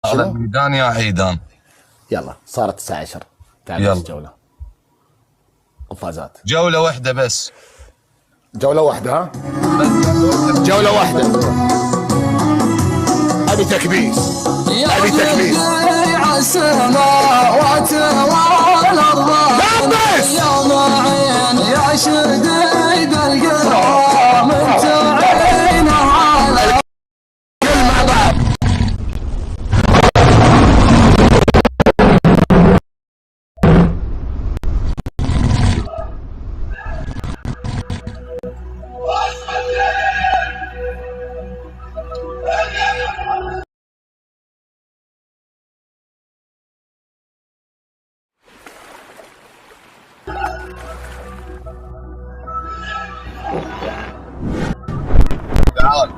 على شنو؟ الميدان يا عيدان. يلا صارت الساعة 10. تعال يلا. بس جولة قفازات. جولة واحدة بس. جولة واحدة ها؟ بس جولة واحدة. جولة واحدة. أبي تكبيس. أبي تكبيس. السماوات والأرض كبس. يا معين يا شديد القرام انت عين على كلمة بعد. تعال.